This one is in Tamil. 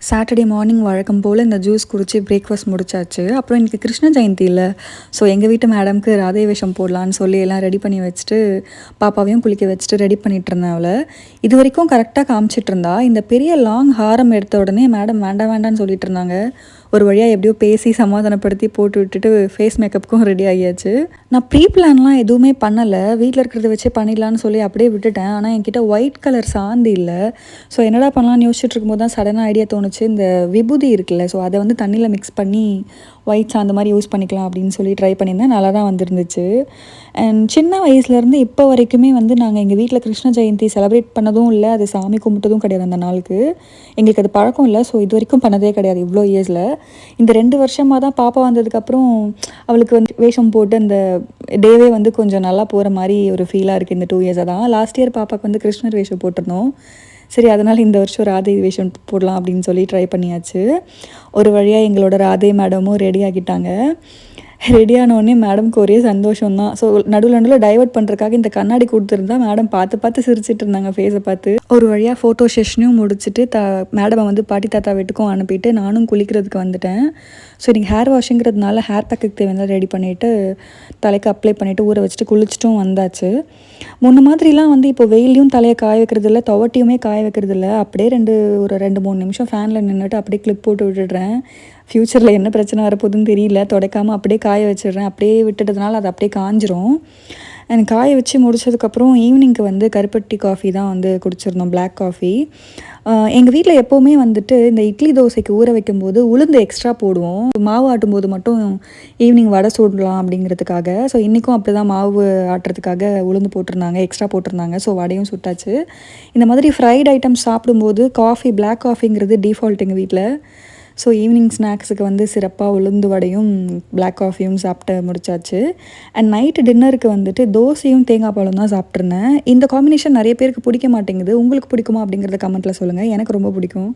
சாட்டர்டே மார்னிங் வழக்கம் போல் இந்த ஜூஸ் குடித்து பிரேக்ஃபாஸ்ட் முடிச்சாச்சு. அப்புறம் இன்றைக்கி கிருஷ்ண ஜெயந்தி இல்லை. ஸோ எங்கள் வீட்டு மேடம்க்கு ராதே வேஷம் போடலான்னு சொல்லி எல்லாம் ரெடி பண்ணி வச்சுட்டு பாப்பாவையும் குளிக்க வச்சுட்டு ரெடி பண்ணிகிட்டு இருந்தேன் அவளை. இது வரைக்கும் கரெக்டாக காமிச்சிட்டு இருந்தா. இந்த பெரிய லாங் ஹாரம் எடுத்த உடனே மேடம் வேண்டாம் வேண்டான்னு சொல்லிட்டு இருந்தாங்க. ஒரு வழியாக எப்படியோ பேசி சமாதானப்படுத்தி போட்டு விட்டுட்டு ஃபேஸ் மேக்கப்புக்கும் ரெடி ஆகியாச்சு. நான் ப்ரீ பிளான்லாம் எதுவுமே பண்ணலை, வீட்டில் இருக்கிறத வச்சே பண்ணிடலான்னு சொல்லி அப்படியே விட்டுட்டேன். ஆனால் என்கிட்ட ஒயிட் கலர் சாந்து இல்லை. ஸோ என்னடா பண்ணலான்னு யோசிச்சுட்டு இருக்கும்போது தான் சடனாக ஐடியா தோணுச்சு, இந்த விபூதி இருக்குல்ல, ஸோ அதை வந்து தண்ணியில் மிக்ஸ் பண்ணி ஒயிட் சாந்து மாதிரி யூஸ் பண்ணிக்கலாம் அப்படின்னு சொல்லி ட்ரை பண்ணியிருந்தேன். நல்லா தான் வந்துருந்துச்சு. அண்ட் சின்ன வயசுலேருந்து இப்போ வரைக்குமே வந்து நாங்கள் எங்கள் வீட்டில் கிருஷ்ண ஜெயந்தி செலிப்ரேட் பண்ணதும் இல்லை, அது சாமி கும்பிட்டதும் கிடையாது. அந்த நாளுக்கு எங்களுக்கு அது பழக்கம் இல்லை. ஸோ இது வரைக்கும் பண்ணதே கிடையாது இவ்வளோ இயர்ஸில். இந்த 2 வருஷமாக தான் பாப்பா வந்ததுக்கப்புறம் அவளுக்கு வந்து வேஷம் போட்டு அந்த டேவே வந்து கொஞ்சம் நல்லா போகிற மாதிரி ஒரு ஃபீலாக இருக்குது. இந்த 2 இயர்ஸாக தான். லாஸ்ட் இயர் பாப்பாவுக்கு வந்து கிருஷ்ணர் வேஷம் போட்டிருந்தோம். சரி, அதனால் இந்த வருஷம் ராதே வேஷம் போடலாம் அப்படின்னு சொல்லி ட்ரை பண்ணியாச்சு. ஒரு வழியாக எங்களோட ராதே மேடமும் ரெடி ஆகிட்டாங்க. ரெடியானோடனே மேடம்க்கு ஒரே சந்தோஷம்தான். ஸோ நடுவில் டைவர்ட் பண்ணுறதுக்காக இந்த கண்ணாடி கொடுத்துருந்தா மேடம் பார்த்து சிரிச்சிட்டு இருந்தாங்க ஃபேஸை பார்த்து. ஒரு வழியாக ஃபோட்டோ செஷனையும் முடிச்சுட்டு மேடமை வந்து பாட்டி தாத்தா வீட்டுக்கும் அனுப்பிட்டு நானும் குளிக்கிறதுக்கு வந்துட்டேன். ஸோ இன்றைக்கி ஹேர் வாஷுங்கிறதுனால ஹேர் பேக்குக்கு தேவையான ரெடி பண்ணிவிட்டு தலைக்கு அப்ளை பண்ணிவிட்டு ஊற வச்சுட்டு குளிச்சுட்டும் வந்தாச்சு. முன்ன மாதிரிலாம் வந்து இப்போ வெயிலையும் தலையை காய வைக்கிறது இல்லை, துவட்டியுமே காய வைக்கிறது இல்லை. அப்படியே ஒரு 2-3 நிமிஷம் ஃபேனில் நின்றுட்டு அப்படியே கிளிப் போட்டு விட்டுடுறேன். ஃப்யூச்சரில் என்ன பிரச்சனை வரப்போகுதுன்னு தெரியல, துடைக்காமல் அப்படியே காய வச்சிடுறேன். அப்படியே விட்டுட்டதுனால அது அப்படியே காஞ்சிரும். எனக்கு காய வச்சு முடிச்சதுக்கப்புறம் ஈவினிங்க்கு வந்து கருப்பட்டி காஃபி தான் வந்து குடிச்சிருந்தோம், பிளாக் காஃபி. எங்கள் வீட்டில் எப்போவுமே வந்துட்டு இந்த இட்லி தோசைக்கு ஊற வைக்கும்போது உளுந்து எக்ஸ்ட்ரா போடுவோம். மாவு ஆட்டும்போது மட்டும் ஈவினிங் வடை சுடலாம் அப்படிங்கிறதுக்காக. ஸோ இன்றைக்கும் அப்படி தான் மாவு ஆட்டுறதுக்காக உளுந்து போட்டிருந்தாங்க, எக்ஸ்ட்ரா போட்டிருந்தாங்க. ஸோ வடையும் சுட்டாச்சு. இந்த மாதிரி ஃப்ரைட் ஐட்டம்ஸ் சாப்பிடும்போது காஃபி, பிளாக் காஃபிங்கிறது டிஃபால்ட் எங்கள் வீட்டில். ஸோ ஈவினிங் ஸ்நாக்ஸுக்கு வந்து சிறப்பாக உளுந்து வடையும் பிளாக் காஃபியும் சாப்பிட்டு முடிச்சாச்சு. அண்ட் நைட்டு டின்னருக்கு வந்துட்டு தோசையும் தேங்காய் பாலும் தான் சாப்பிட்ருந்தேன். இந்த காம்பினேஷன் நிறைய பேருக்கு பிடிக்க மாட்டேங்குது. உங்களுக்கு பிடிக்குமா அப்படிங்கிறத கமெண்ட்டில் சொல்லுங்கள். எனக்கு ரொம்ப பிடிக்கும்.